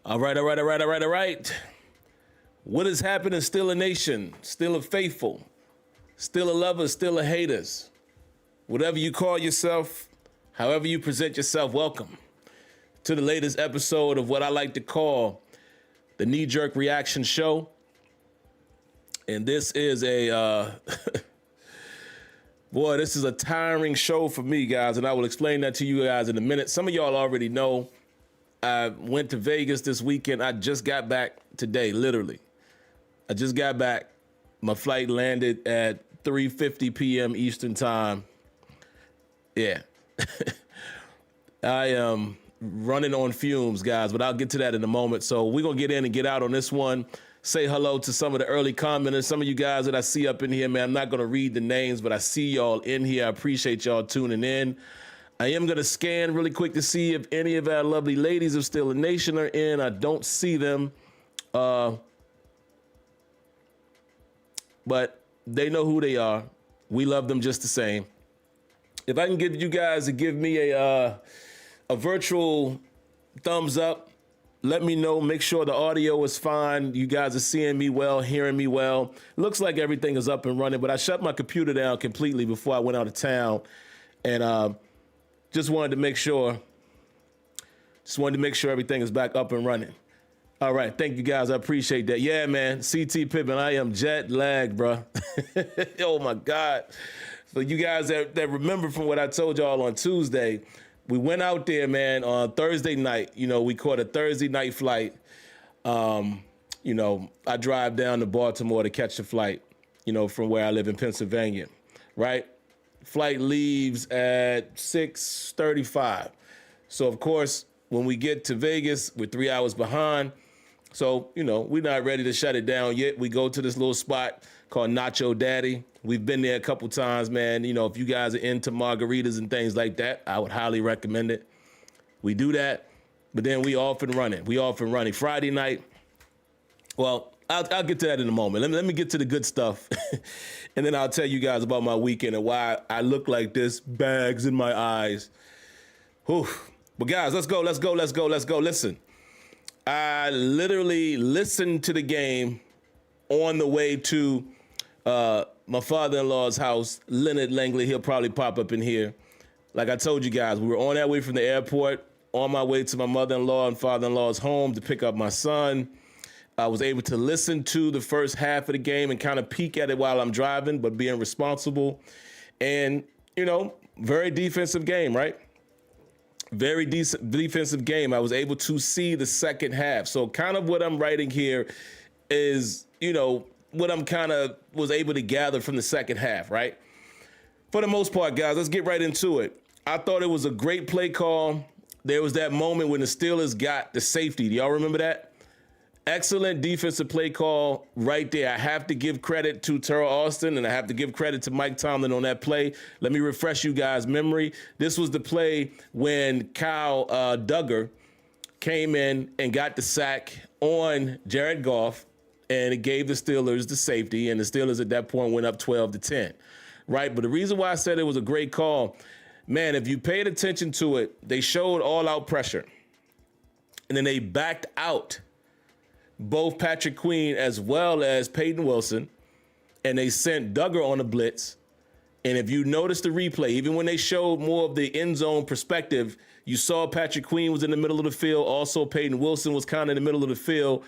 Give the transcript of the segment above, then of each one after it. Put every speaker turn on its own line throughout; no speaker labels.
All right. What is happening? Still a nation, still a faithful, still a lover, still a haters. Whatever you call yourself, however you present yourself, welcome to the latest episode of what I like to call the knee-jerk reaction show. And this is this is a tiring show for me, guys, and I will explain that to you guys in a minute. Some of y'all already know. I went to Vegas this weekend. I just got back today, literally. I just got back. My flight landed at 3:50 p.m. Eastern time. Yeah. I am running on fumes, guys, but I'll get to that in a moment. So we're going to get in and get out on this one. Say hello to some of the early commenters. Some of you guys that I see up in here, man, I'm not going to read the names, but I see y'all in here. I appreciate y'all tuning in. I am going to scan really quick to see if any of our lovely ladies of Still a Nation are in. I don't see them. But they know who they are. We love them just the same. If I can get you guys to give me a virtual thumbs up, let me know. Make sure the audio is fine. You guys are seeing me well, hearing me well. Looks like everything is up and running, but I shut my computer down completely before I went out of town. And just wanted to make sure everything is back up and running. All right, thank you guys. I appreciate that. Yeah, man, CT Pippin, I am jet lagged, bro. Oh my God. For you guys that remember from what I told y'all on Tuesday, we went out there, man, on Thursday night. You know, we caught a Thursday night flight. I drive down to Baltimore to catch the flight, from where I live in Pennsylvania, right? Flight leaves at 6:35. So, of course, when we get to Vegas, we're 3 hours behind. So, we're not ready to shut it down yet. We go to this little spot called Nacho Daddy. We've been there a couple times, man. If you guys are into margaritas and things like that, I would highly recommend it. We do that, but then we off and running. Friday night, well, I'll get to that in a moment. Let me get to the good stuff, and then I'll tell you guys about my weekend and why I look like this, bags in my eyes. Whew. But guys, let's go. Listen, I literally listened to the game on the way to my father-in-law's house, Leonard Langley. He'll probably pop up in here. Like I told you guys, we were on our way from the airport, on my way to my mother-in-law and father-in-law's home to pick up my son. I was able to listen to the first half of the game and kind of peek at it while I'm driving, but being responsible. And, very defensive game, right? Very decent defensive game. I was able to see the second half. So kind of what I'm writing here is, what I'm kind of was able to gather from the second half, right? For the most part, guys, let's get right into it. I thought it was a great play call. There was that moment when the Steelers got the safety. Do y'all remember that? Excellent defensive play call right there. I have to give credit to Terrell Austin, and I have to give credit to Mike Tomlin on that play. Let me refresh you guys' memory. This was the play when Kyle Duggar came in and got the sack on Jared Goff, and it gave the Steelers the safety, and the Steelers at that point went up 12-10, right? But the reason why I said it was a great call, man, if you paid attention to it, they showed all-out pressure, and then they backed out both Patrick Queen as well as Peyton Wilson, and they sent Duggar on a blitz. And if you notice the replay, even when they showed more of the end zone perspective, you saw Patrick Queen was in the middle of the field. Also, Peyton Wilson was kind of in the middle of the field.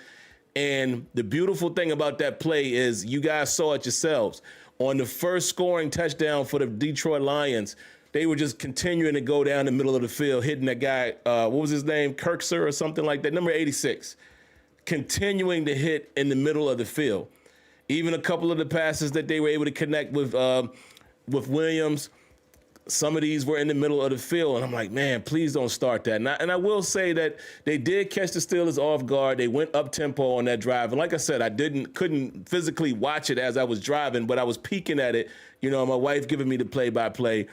And the beautiful thing about that play is you guys saw it yourselves. On the first scoring touchdown for the Detroit Lions, they were just continuing to go down the middle of the field, hitting that guy, what was his name, Kirksir or something like that, number 86. Continuing to hit in the middle of the field. Even a couple of the passes that they were able to connect with Williams, some of these were in the middle of the field. And I'm like, man, please don't start that. And I will say that they did catch the Steelers off guard. They went up tempo on that drive. And like I said, I couldn't physically watch it as I was driving, but I was peeking at it. My wife giving me the play-by-play.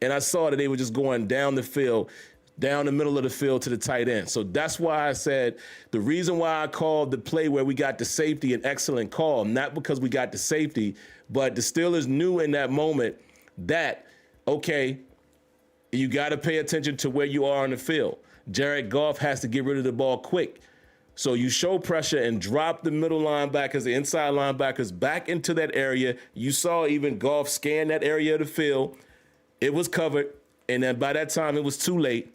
And I saw that they were just going down the field, down the middle of the field to the tight end. So that's why I said the reason why I called the play where we got the safety an excellent call, not because we got the safety, but the Steelers knew in that moment that, okay, you got to pay attention to where you are on the field. Jared Goff has to get rid of the ball quick. So you show pressure and drop the middle linebackers, the inside linebackers back into that area. You saw even Goff scan that area of the field. It was covered. And then by that time, it was too late.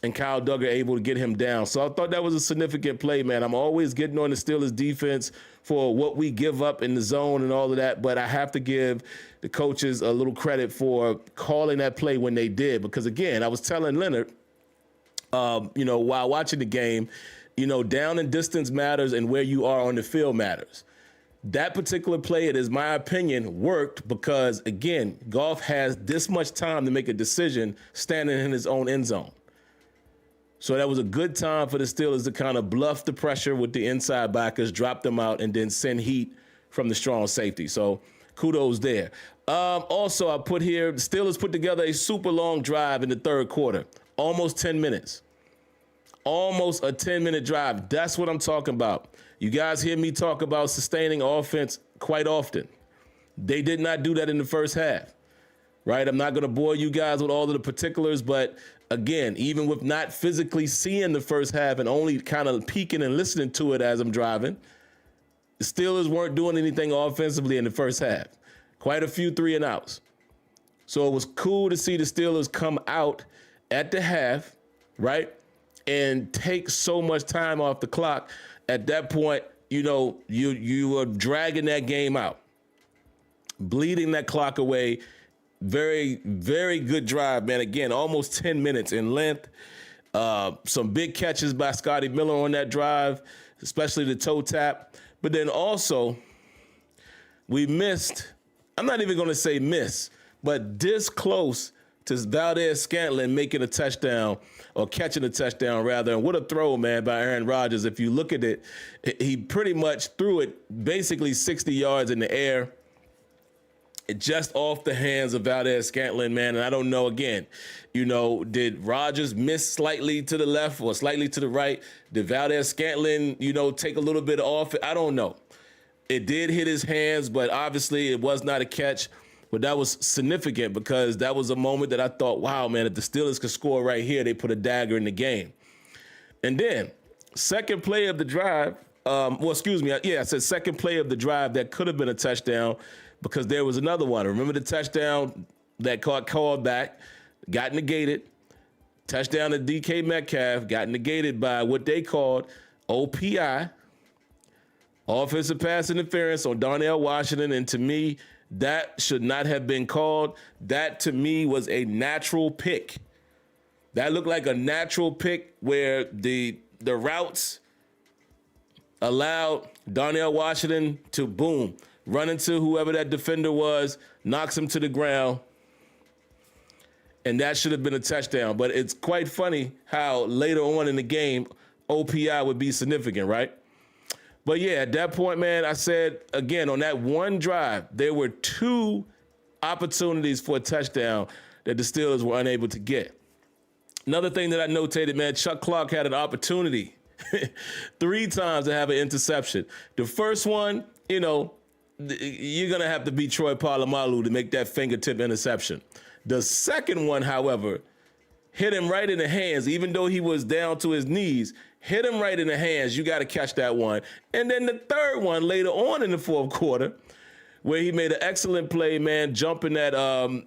And Kyle Duggar able to get him down. So I thought that was a significant play, man. I'm always getting on the Steelers defense for what we give up in the zone and all of that. But I have to give the coaches a little credit for calling that play when they did. Because, again, I was telling Leonard, while watching the game, down and distance matters and where you are on the field matters. That particular play, it is my opinion, worked because, again, Goff has this much time to make a decision standing in his own end zone. So that was a good time for the Steelers to kind of bluff the pressure with the inside backers, drop them out, and then send heat from the strong safety. So kudos there. Also, I put here, the Steelers put together a super long drive in the third quarter, almost 10 minutes. Almost a 10-minute drive. That's what I'm talking about. You guys hear me talk about sustaining offense quite often. They did not do that in the first half, right? I'm not going to bore you guys with all of the particulars, but again, even with not physically seeing the first half and only kind of peeking and listening to it as I'm driving, the Steelers weren't doing anything offensively in the first half. Quite a few 3-and-outs. So it was cool to see the Steelers come out at the half, right? And take so much time off the clock. At that point, you were dragging that game out, bleeding that clock away. Very, very good drive, man. Again, almost 10 minutes in length. Some big catches by Scotty Miller on that drive, especially the toe tap. But then also, we missed, I'm not even going to say miss, but this close to Valdez-Scantling making a touchdown, or catching a touchdown, rather. And what a throw, man, by Aaron Rodgers. If you look at it, he pretty much threw it basically 60 yards in the air, just off the hands of Valdez-Scantling, man. And I don't know, again, did Rodgers miss slightly to the left or slightly to the right? Did Valdez-Scantling, take a little bit off? I don't know. It did hit his hands, but obviously it was not a catch. But that was significant because that was a moment that I thought, wow, man, if the Steelers could score right here, they put a dagger in the game. And then, second play of the drive, I said second play of the drive that could have been a touchdown because there was another one. Remember the touchdown that got called back, got negated. Touchdown to DK Metcalf, got negated by what they called OPI, offensive pass interference on Darnell Washington. And to me, that should not have been called. That, to me, was a natural pick. That looked like a natural pick where the routes allowed Darnell Washington to, boom, run into whoever that defender was, knocks him to the ground, and that should have been a touchdown. But it's quite funny how later on in the game, OPI would be significant, right? But yeah, at that point, man, I said, again, on that one drive, there were two opportunities for a touchdown that the Steelers were unable to get. Another thing that I notated, man, Chuck Clark had an opportunity 3 times to have an interception. The first one, you're going to have to beat Troy Polamalu to make that fingertip interception. The second one, however, hit him right in the hands, even though he was down to his knees. Hit him right in the hands. You got to catch that one. And then the third one later on in the fourth quarter, where he made an excellent play, man, jumping that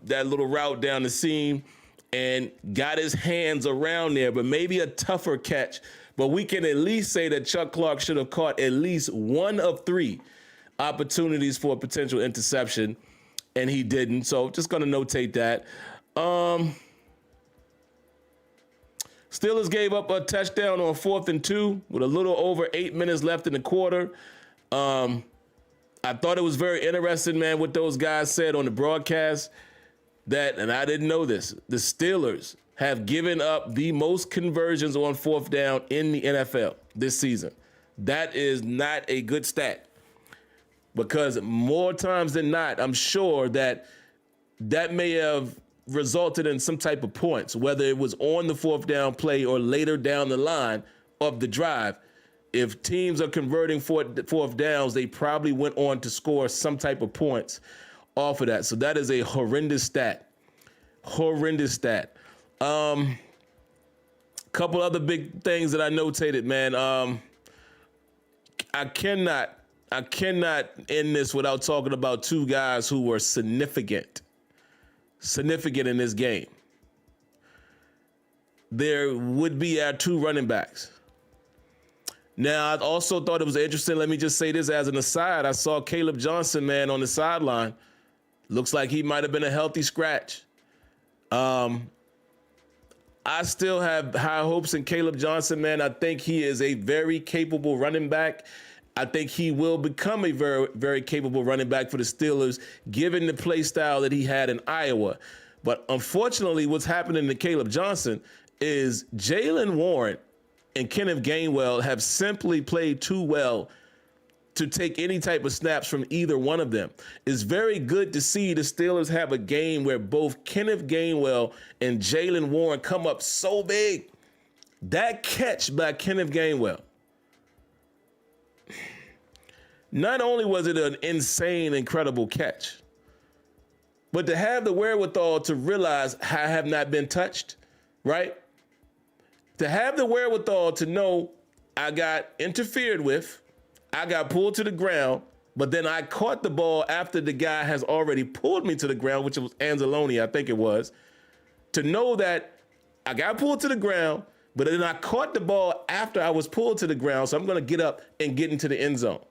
little route down the seam and got his hands around there, but maybe a tougher catch. But we can at least say that Chuck Clark should have caught at least one of 3 opportunities for a potential interception, and he didn't. So just going to notate that. Steelers gave up a touchdown on 4th and 2 with a little over 8 minutes left in the quarter. I thought it was very interesting, man, what those guys said on the broadcast that, and I didn't know this, the Steelers have given up the most conversions on 4th down in the NFL this season. That is not a good stat because more times than not, I'm sure that may have resulted in some type of points, whether it was on the 4th down play or later down the line of the drive. If teams are converting 4th downs, they probably went on to score some type of points off of that. So that is a horrendous stat. Horrendous stat. Couple other big things that I notated, man. I cannot end this without talking about two guys who were significant in this game. There would be our two running backs. Now, I also thought it was interesting. Let me just say this as an aside. I saw Caleb Johnson, man, on the sideline. Looks like he might have been a healthy scratch. I still have high hopes in Caleb Johnson, man. I think he is a very capable running back. I think he will become a very, very capable running back for the Steelers, given the play style that he had in Iowa. But unfortunately, what's happening to Caleb Johnson is Jaylen Warren and Kenneth Gainwell have simply played too well to take any type of snaps from either one of them. It's very good to see the Steelers have a game where both Kenneth Gainwell and Jaylen Warren come up so big. That catch by Kenneth Gainwell, not only was it an insane, incredible catch, but to have the wherewithal to realize I have not been touched, right? To have the wherewithal to know I got interfered with, I got pulled to the ground, but then I caught the ball after the guy has already pulled me to the ground, which was Anzalone, I think it was. To know that I got pulled to the ground, but then I caught the ball after I was pulled to the ground, so I'm going to get up and get into the end zone.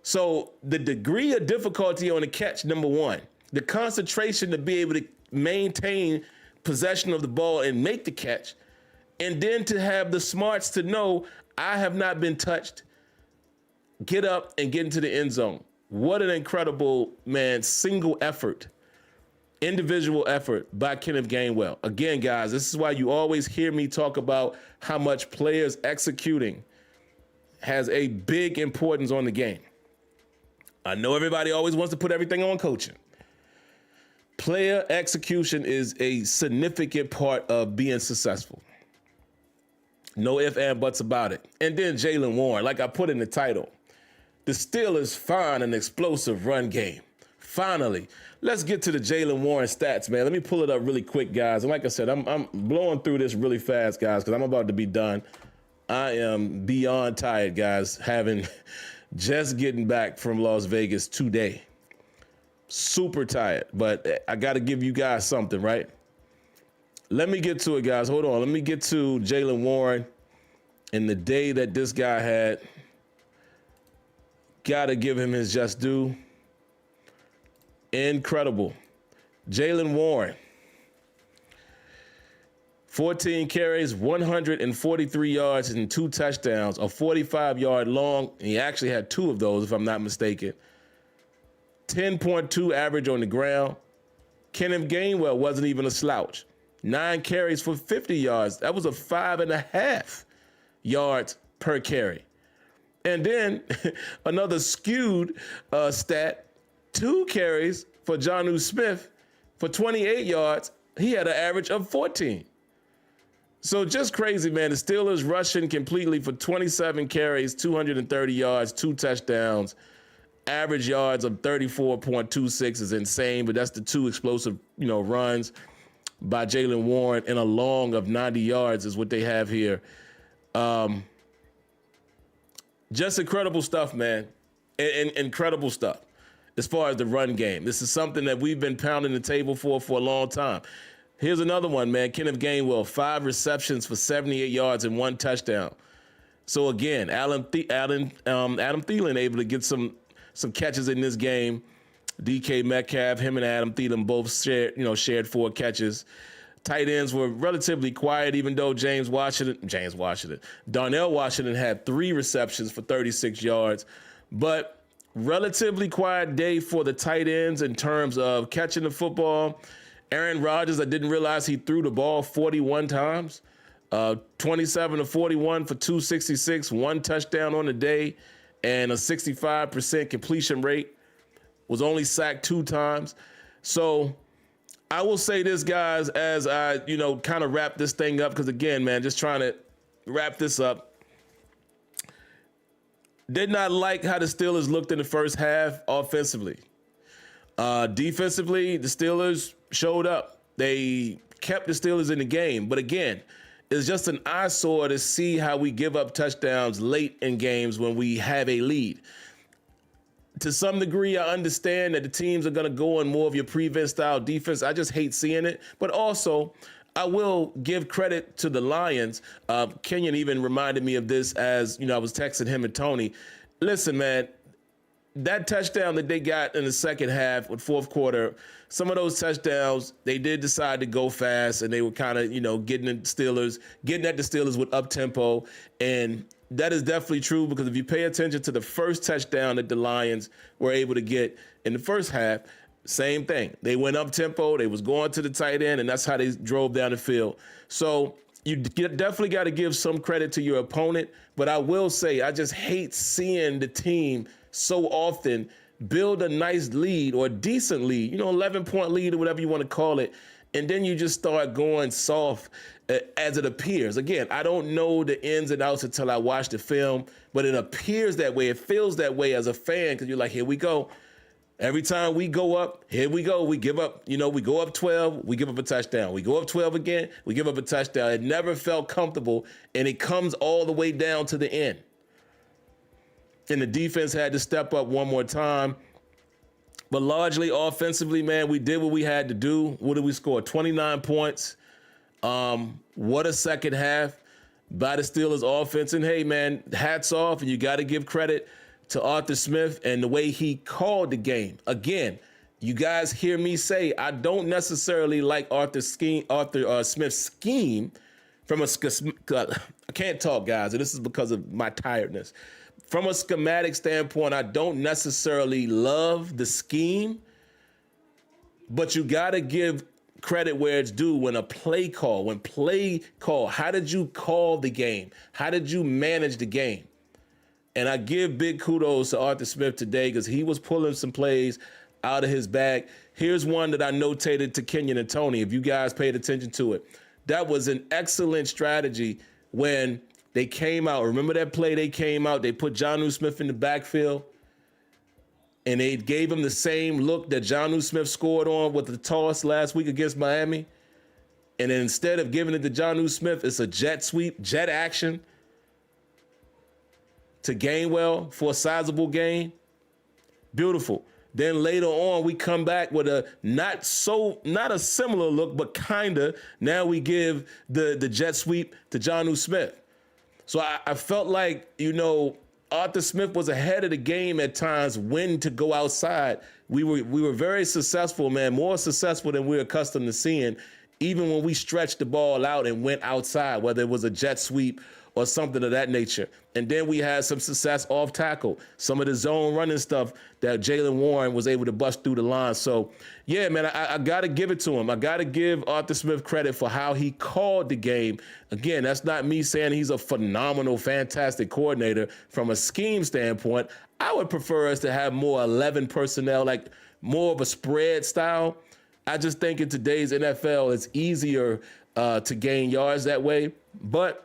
So the degree of difficulty on the catch, number one, the concentration to be able to maintain possession of the ball and make the catch, and then to have the smarts to know I have not been touched, get up and get into the end zone. What an incredible, man, single effort, individual effort by Kenneth Gainwell. Again, guys, this is why you always hear me talk about how much players executing has a big importance on the game. I know everybody always wants to put everything on coaching. Player execution is a significant part of being successful. No ifs, ands, buts about it. And then Jaylen Warren, like I put in the title, the Steelers find an explosive run game. Finally, let's get to the Jaylen Warren stats, man. Let me pull it up really quick, guys. And like I said, I'm blowing through this really fast, guys, because I'm about to be done. I am beyond tired, guys, having just getting back from Las Vegas today. Super tired, but I got to give you guys something, right? Let me get to it, guys. Hold on. Let me get to Jaylen Warren and the day that this guy had. Got to give him his just due. Incredible. Jaylen Warren, 14 carries, 143 yards and 2 touchdowns, a 45-yard long. And he actually had 2 of those, if I'm not mistaken. 10.2 average on the ground. Kenneth Gainwell wasn't even a slouch. 9 carries for 50 yards. That was a 5.5 yards per carry. And then another skewed stat, 2 carries for Jonnu Smith for 28 yards. He had an average of 14. So just crazy, man. The Steelers rushing completely for 27 carries, 230 yards, 2 touchdowns. Average yards of 34.26 is insane, but that's the 2 explosive, runs by Jaylen Warren, and a long of 90 yards is what they have here. Just incredible stuff, man. Incredible stuff as far as the run game. This is something that we've been pounding the table for a long time. Here's another one, man. Kenneth Gainwell, 5 receptions for 78 yards and 1 touchdown. So again, Adam Thielen able to get some catches in this game. DK Metcalf, him and Adam Thielen both shared 4 catches. Tight ends were relatively quiet, even though Darnell Washington had 3 receptions for 36 yards. But relatively quiet day for the tight ends in terms of catching the football. Aaron Rodgers, I didn't realize he threw the ball 41 times. 27 to 41 for 266, 1 touchdown on the day, and a 65% completion rate. Was only sacked 2 times. So I will say this, guys, as I, kind of wrap this thing up, because again, man, just trying to wrap this up. Did not like how the Steelers looked in the first half offensively. Defensively, the Steelers showed up. They kept the Steelers in the game. But again, It's just an eyesore to see how we give up touchdowns late in games when we have a lead. To some degree, I understand that the teams are going to go on more of your prevent style defense. I just hate seeing it. But also, I will give credit to the Lions. Kenyon even reminded me of this as, I was texting him and Tony. Listen, man, that touchdown that they got in the second half with fourth quarter, some of those touchdowns, they did decide to go fast, and they were kind of, getting at the Steelers with up-tempo. And that is definitely true, because if you pay attention to the first touchdown that the Lions were able to get in the first half, same thing. They went up-tempo, they was going to the tight end, and that's how they drove down the field. So you definitely got to give some credit to your opponent, but I will say I just hate seeing the team so often build a nice lead or a decent lead, 11-point lead or whatever you want to call it, and then you just start going soft as it appears. Again, I don't know the ins and outs until I watch the film, but it appears that way. It feels that way as a fan, because you're like, here we go. Every time we go up, here we go. We give up, we go up 12, we give up a touchdown. We go up 12 again, we give up a touchdown. It never felt comfortable, and it comes all the way down to the end. And the defense had to step up one more time. But largely offensively, man, we did what we had to do. What did we score? 29 points. What a second half by the Steelers offense. And hey, man, hats off, and you got to give credit to Arthur Smith and the way he called the game. Again, you guys hear me say I don't necessarily like Arthur Smith's scheme from I can't talk, guys, and this is because of my tiredness. From a schematic standpoint, I don't necessarily love the scheme, but you got to give credit where it's due when play call, how did you call the game? How did you manage the game? And I give big kudos to Arthur Smith today, because he was pulling some plays out of his bag. Here's one that I notated to Kenyon and Tony, if you guys paid attention to it. That was an excellent strategy when they came out. Remember that play? They came out, they put Jonnu Smith in the backfield, and they gave him the same look that Jonnu Smith scored on with the toss last week against Miami. And then instead of giving it to Jonnu Smith, it's a jet sweep, jet action to Gainwell for a sizable gain. Beautiful. Then later on, we come back with a not a similar look, but kinda. Now we give the jet sweep to Jonnu Smith. So I felt like, Arthur Smith was ahead of the game at times when to go outside. We were very successful, man, more successful than we're accustomed to seeing, even when we stretched the ball out and went outside, whether it was a jet sweep or something of that nature. And then we had some success off tackle, some of the zone running stuff that Jaylen Warren was able to bust through the line. So, yeah, man, I got to give it to him. I got to give Arthur Smith credit for how he called the game. Again, that's not me saying he's a phenomenal, fantastic coordinator. From a scheme standpoint, I would prefer us to have more 11 personnel, like more of a spread style. I just think in today's NFL, it's easier to gain yards that way. But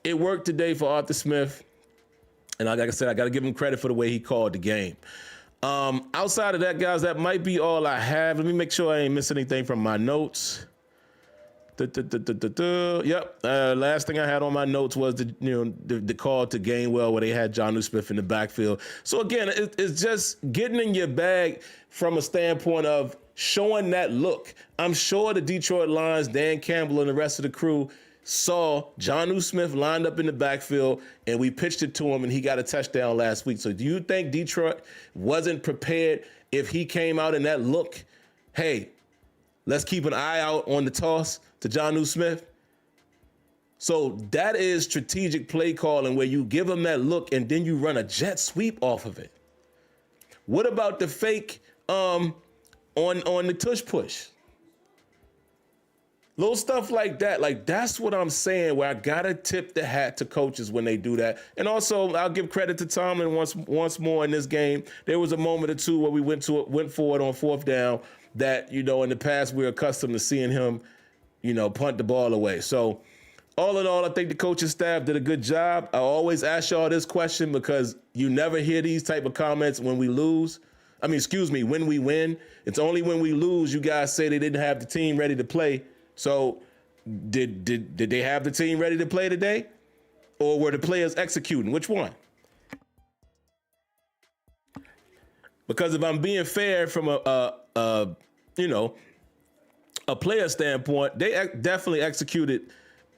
it worked today for Arthur Smith, and like I said, I got to give him credit for the way he called the game. Outside of that, guys, that might be all I have. Let me make sure I ain't missing anything from my notes. Yep. Last thing I had on my notes was the call to Gainwell where they had Jonnu Smith in the backfield. So again, it's just getting in your bag from a standpoint of showing that look. I'm sure the Detroit Lions, Dan Campbell, and the rest of the crew saw Jonnu Smith lined up in the backfield, and we pitched it to him, and he got a touchdown last week. So do you think Detroit wasn't prepared if he came out in that look? Hey, let's keep an eye out on the toss to Jonnu Smith. So that is strategic play calling, where you give him that look and then you run a jet sweep off of it. What about the fake on the tush push? Little stuff like that. Like, that's what I'm saying, where I got to tip the hat to coaches when they do that. And also, I'll give credit to Tomlin once more in this game. There was a moment or two where we went for it on fourth down that, in the past we're accustomed to seeing him, punt the ball away. So all in all, I think the coaching staff did a good job. I always ask y'all this question because you never hear these type of comments when we lose. When we win. It's only when we lose you guys say they didn't have the team ready to play. So Did they have the team ready to play today? Or were the players executing? Which one? Because if I'm being fair from a player standpoint, they definitely executed,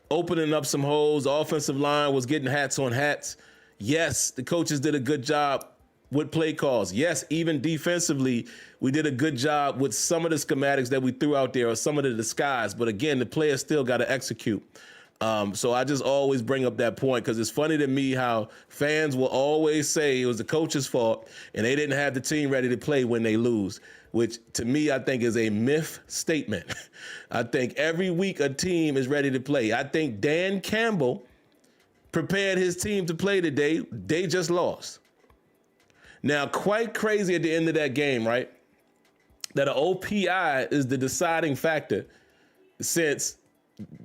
opening up some holes. The offensive line was getting hats on hats. Yes, the coaches did a good job with play calls. Yes, even defensively, we did a good job with some of the schematics that we threw out there or some of the disguise. But again, the players still got to execute. So I just always bring up that point because it's funny to me how fans will always say it was the coach's fault and they didn't have the team ready to play when they lose, which to me I think is a myth statement. I think every week a team is ready to play. I think Dan Campbell prepared his team to play today. They just lost. Now, quite crazy at the end of that game, right? That an OPI is the deciding factor since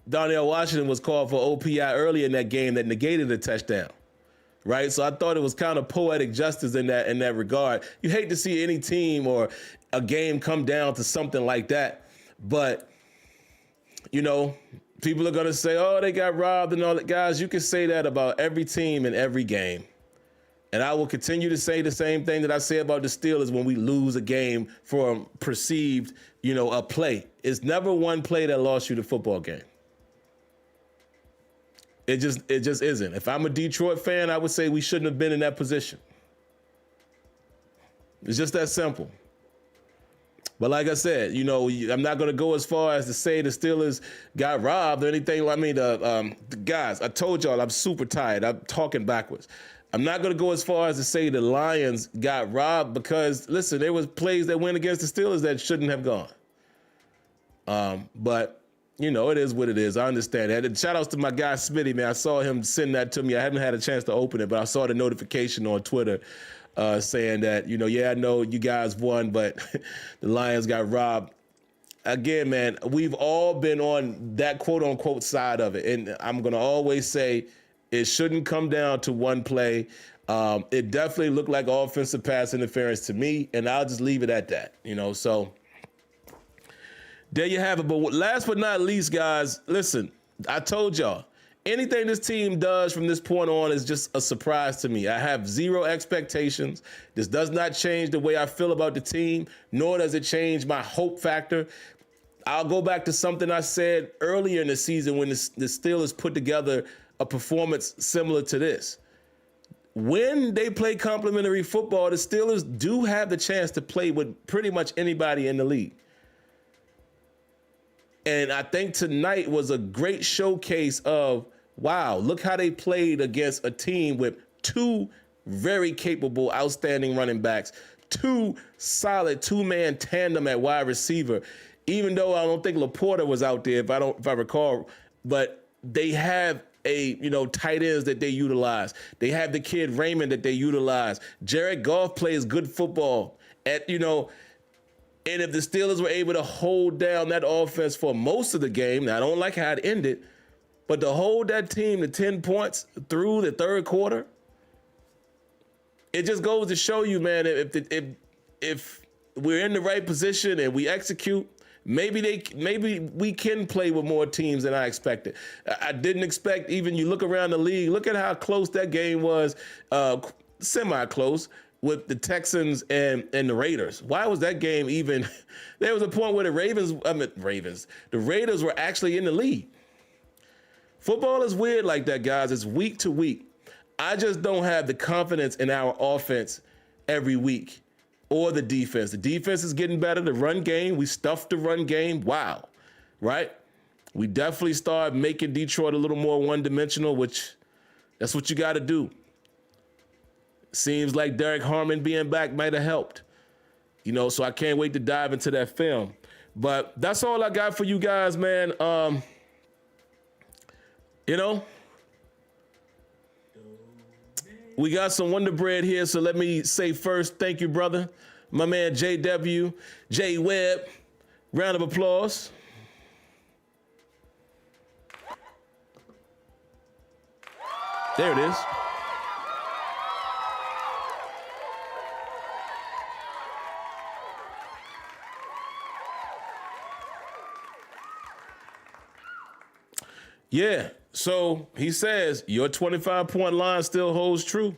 Donnell Washington was called for OPI early in that game that negated a touchdown, right? So I thought it was kind of poetic justice in that regard. You hate to see any team or a game come down to something like that, but, you know, people are going to say, oh, they got robbed and all that. Guys, you can say that about every team in every game. And I will continue to say the same thing that I say about the Steelers when we lose a game from perceived, a play. It's never one play that lost you the football game. It just isn't. If I'm a Detroit fan, I would say we shouldn't have been in that position. It's just that simple. But like I said, I'm not going to go as far as to say the Steelers got robbed or anything. I mean, the guys, I told y'all I'm super tired. I'm talking backwards. I'm not going to go as far as to say the Lions got robbed because, listen, there was plays that went against the Steelers that shouldn't have gone. But, it is what it is. I understand that. And shout outs to my guy Smitty, man. I saw him send that to me. I haven't had a chance to open it, but I saw the notification on Twitter saying that, I know you guys won, but the Lions got robbed. Again, man, we've all been on that quote unquote side of it. And I'm going to always say it shouldn't come down to one play. It definitely looked like offensive pass interference to me, and I'll just leave it at that, so there you have it. But last but not least, guys, listen, I told y'all, anything this team does from this point on is just a surprise to me. I have zero expectations. This does not change the way I feel about the team, nor does it change my hope factor. I'll go back to something I said earlier in the season when the Steelers put together a performance similar to this. When they play complementary football, the Steelers do have the chance to play with pretty much anybody in the league. And I think tonight was a great showcase of, wow, look how they played against a team with two very capable, outstanding running backs, two solid two-man tandem at wide receiver. Even though I don't think Laporta was out there, if I recall, but they have tight ends that they utilize. They have the kid Raymond that they utilize. Jared Goff plays good football and if the Steelers were able to hold down that offense for most of the game, now I don't like how it ended, but to hold that team to 10 points through the third quarter, it just goes to show you, man, if we're in the right position and we execute, maybe we can play with more teams than I expected. I didn't expect, even you look around the league, look at how close that game was, semi-close, with the Texans and the Raiders. Why was that game even? There was a point where the Raiders were actually in the lead. Football is weird like that, guys. It's week to week. I just don't have the confidence in our offense every week or the defense. The defense is getting better. The run game, we stuffed the run game. Wow, right? We definitely started making Detroit a little more one-dimensional, which that's what you got to do. Seems like Derek Harmon being back might have helped, so I can't wait to dive into that film. But that's all I got for you guys, man. We got some Wonder Bread here, so let me say first, thank you, brother. My man, JW, J Webb, round of applause. There it is. Yeah. So he says your 25-point line still holds true.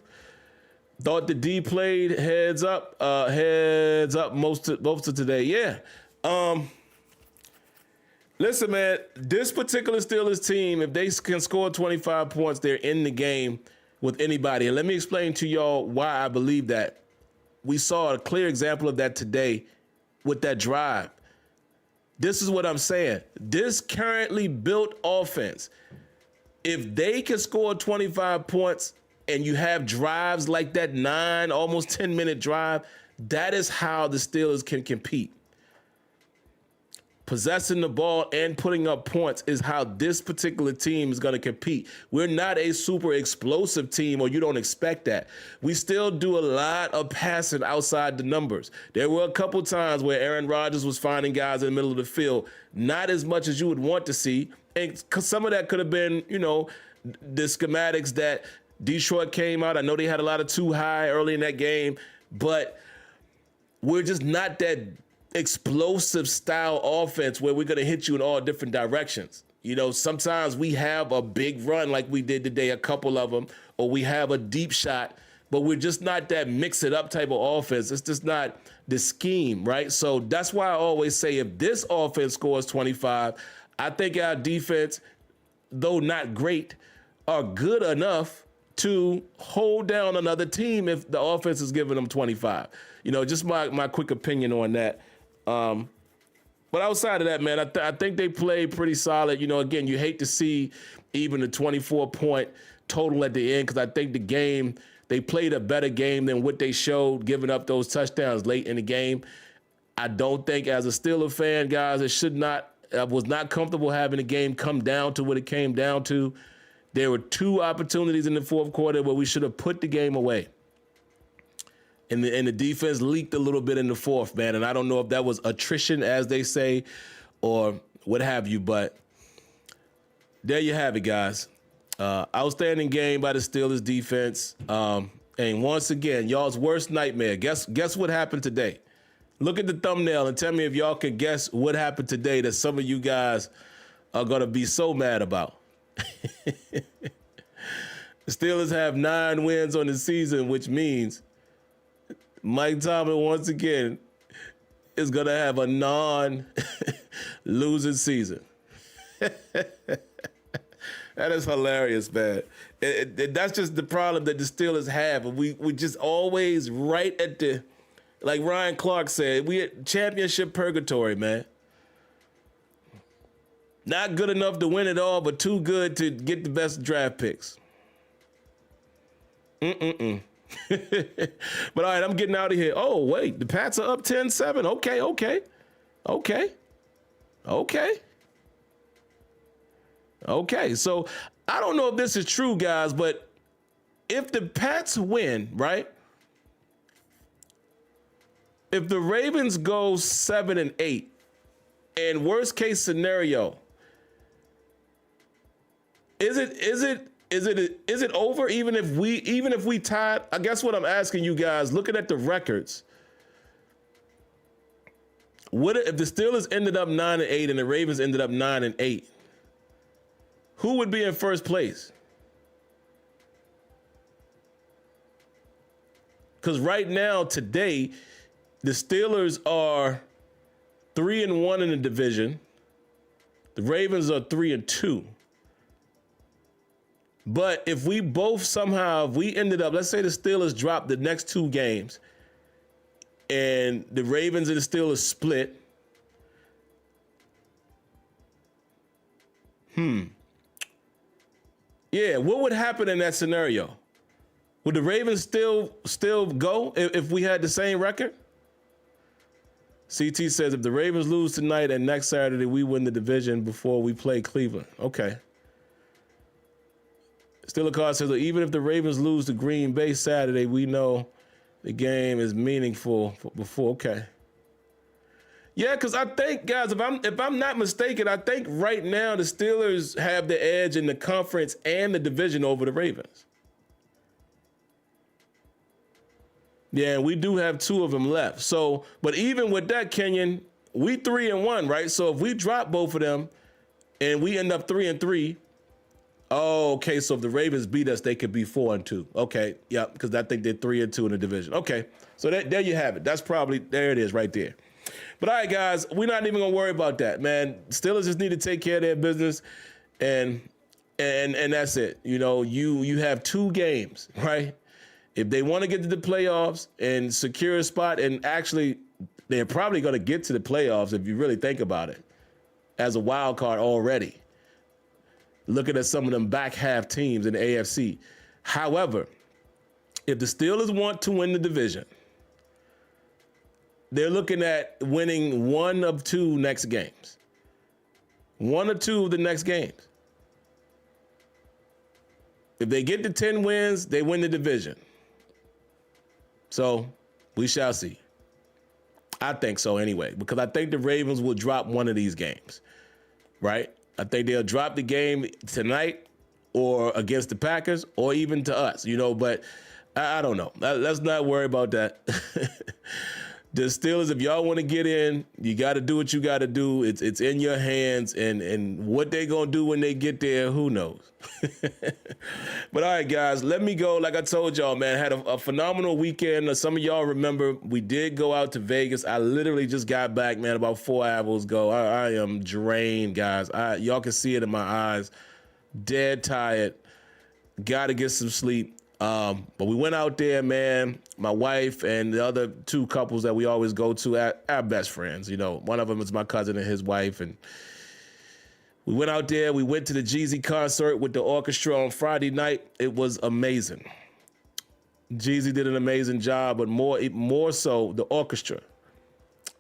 Thought the D played heads up most of today. Yeah. Listen, man, this particular Steelers team, if they can score 25 points, they're in the game with anybody. And let me explain to y'all why I believe that. We saw a clear example of that today with that drive. This is what I'm saying. This currently built offense, if they can score 25 points and you have drives like that 9, almost 10-minute drive, that is how the Steelers can compete. Possessing the ball and putting up points is how this particular team is going to compete. We're not a super explosive team, or you don't expect that. We still do a lot of passing outside the numbers. There were a couple times where Aaron Rodgers was finding guys in the middle of the field, not as much as you would want to see. And some of that could have been, the schematics that Detroit came out. I know they had a lot of too high early in that game, but we're just not that explosive style offense where we're going to hit you in all different directions. Sometimes we have a big run like we did today, a couple of them, or we have a deep shot, but we're just not that mix it up type of offense. It's just not the scheme, right? So that's why I always say if this offense scores 25, I think our defense, though not great, are good enough to hold down another team if the offense is giving them 25. Just my quick opinion on that. But outside of that, man, I think they played pretty solid. Again, you hate to see even a 24-point total at the end because I think they played a better game than what they showed, giving up those touchdowns late in the game. I don't think as a Steeler fan, guys, I was not comfortable having the game come down to what it came down to. There were 2 opportunities in the fourth quarter where we should have put the game away. And the defense leaked a little bit in the fourth, man. And I don't know if that was attrition, as they say, or what have you. But there you have it, guys. Outstanding game by the Steelers defense. And once again, y'all's worst nightmare. Guess what happened today? Look at the thumbnail and tell me if y'all can guess what happened today that some of you guys are going to be so mad about. The Steelers have 9 wins on the season, which means Mike Tomlin, once again, is going to have a non-losing season. That is hilarious, man. That's just the problem that the Steelers have. We just always right at the, like Ryan Clark said, we at championship purgatory, man. Not good enough to win it all, but too good to get the best draft picks. But all right, I'm getting out of here. Oh, wait, the Pats are up 10-7. Okay, so I don't know if this is true, guys, but if the Pats win, right? If the Ravens go 7-8, and worst case scenario, is it over even if we tied? I guess what I'm asking you guys, looking at the records, what if the Steelers ended up 9-8 and the Ravens ended up 9-8? Who would be in first place? Because right now, today, the Steelers are 3-1 in the division. The Ravens are 3-2. But if we both somehow, if we ended up, let's say the Steelers dropped the next 2 games and the Ravens and the Steelers split. Yeah, what would happen in that scenario? Would the Ravens still go if we had the same record? CT says if the Ravens lose tonight and next Saturday, we win the division before we play Cleveland. Okay. Steeler Card says even if the Ravens lose to Green Bay Saturday, we know the game is meaningful before. Okay. Yeah, because I think, guys, if I'm not mistaken, I think right now the Steelers have the edge in the conference and the division over the Ravens. Yeah, and we do have 2 of them left. So, but even with that, Kenyon, we 3-1, right? So if we drop both of them and we end up 3-3, Oh, okay. So if the Ravens beat us, they could be 4-2. Okay, yeah, because I think they're 3-2 in the division. Okay, so there you have it. That's probably there. It is right there. But all right, guys, we're not even gonna worry about that, man. Steelers just need to take care of their business, and that's it. You know, you have 2 games, right? If they want to get to the playoffs and secure a spot, and actually, they're probably going to get to the playoffs if you really think about it, as a wild card already. Looking at some of them back half teams in the AFC. However, if the Steelers want to win the division, they're looking at winning 1 of 2 next games. 1 or 2 of the next games. If they get to 10 wins, they win the division. So we shall see. I think so anyway, because I think the Ravens will drop one of these games, right? I think they'll drop the game tonight or against the Packers or even to us, you know, but I don't know. Let's not worry about that. The Steelers, if y'all want to get in, you got to do what you got to do. It's in your hands, and what they going to do when they get there, who knows? But all right, guys, let me go. Like I told y'all, man, I had a phenomenal weekend. Some of y'all remember we did go out to Vegas. I literally just got back, man, about 4 hours ago. I am drained, guys. Y'all can see it in my eyes. Dead tired. Got to get some sleep. But we went out there, man, my wife and the other 2 couples that we always go to, our best friends. You know, one of them is my cousin and his wife. And we went out there. We went to the Jeezy concert with the orchestra on Friday night. It was amazing. Jeezy did an amazing job, but more so the orchestra.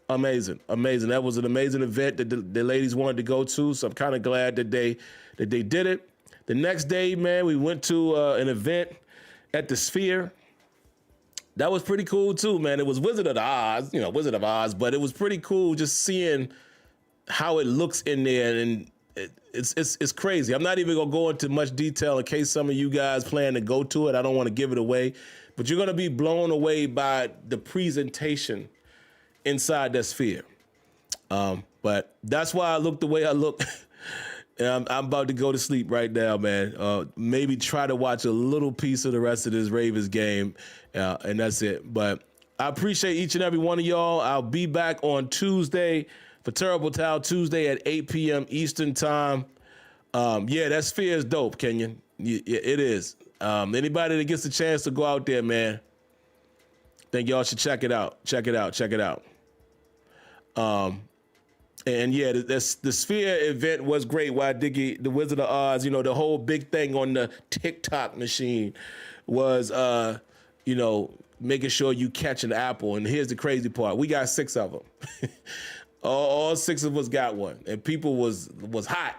Amazing, amazing. That was an amazing event that the ladies wanted to go to. So I'm kind of glad that they did it. The next day, man, we went to an event at the Sphere. That was pretty cool too, man. It was Wizard of Oz, but it was pretty cool just seeing how it looks in there, and it's crazy. I'm not even gonna go into much detail in case some of you guys plan to go to it. I don't want to give it away, but you're gonna be blown away by the presentation inside that Sphere. But that's why I look the way I look. And I'm about to go to sleep right now, man. Maybe try to watch a little piece of the rest of this Ravens game, and that's it. But I appreciate each and every one of y'all. I'll be back on Tuesday for Terrible Towel Tuesday at 8 p.m. Eastern time. Yeah, that Sphere is dope, Kenyon. It is. Anybody that gets a chance to go out there, man, think y'all should check it out. Check it out. And yeah, the Sphere event was great. Why Diggy, the Wizard of Oz, you know, the whole big thing on the TikTok machine was, making sure you catch an apple. And here's the crazy part. We got 6 of them. all 6 of us got one. And people was hot.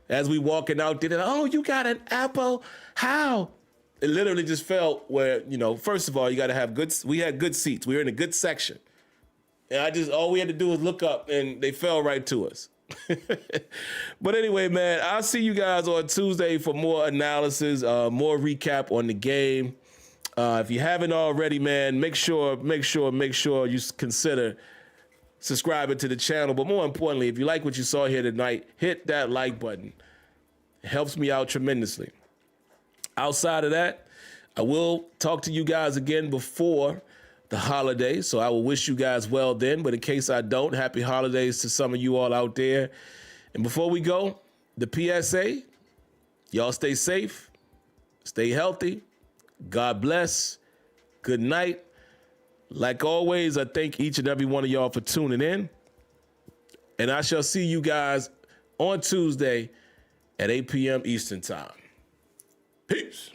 As we walking out there, oh, you got an apple? How? It literally just felt where, first of all, you got to have we had good seats. We were in a good section. And all we had to do was look up, and they fell right to us. But anyway, man, I'll see you guys on Tuesday for more analysis, more recap on the game. If you haven't already, man, make sure you consider subscribing to the channel. But more importantly, if you like what you saw here tonight, hit that like button. It helps me out tremendously. Outside of that, I will talk to you guys again before the holidays, so I will wish you guys well then, but in case I don't, happy holidays to some of you all out there. And before we go, the PSA, y'all stay safe, stay healthy, God bless, good night. Like always, I thank each and every one of y'all for tuning in, and I shall see you guys on Tuesday at 8 p.m. Eastern time. Peace.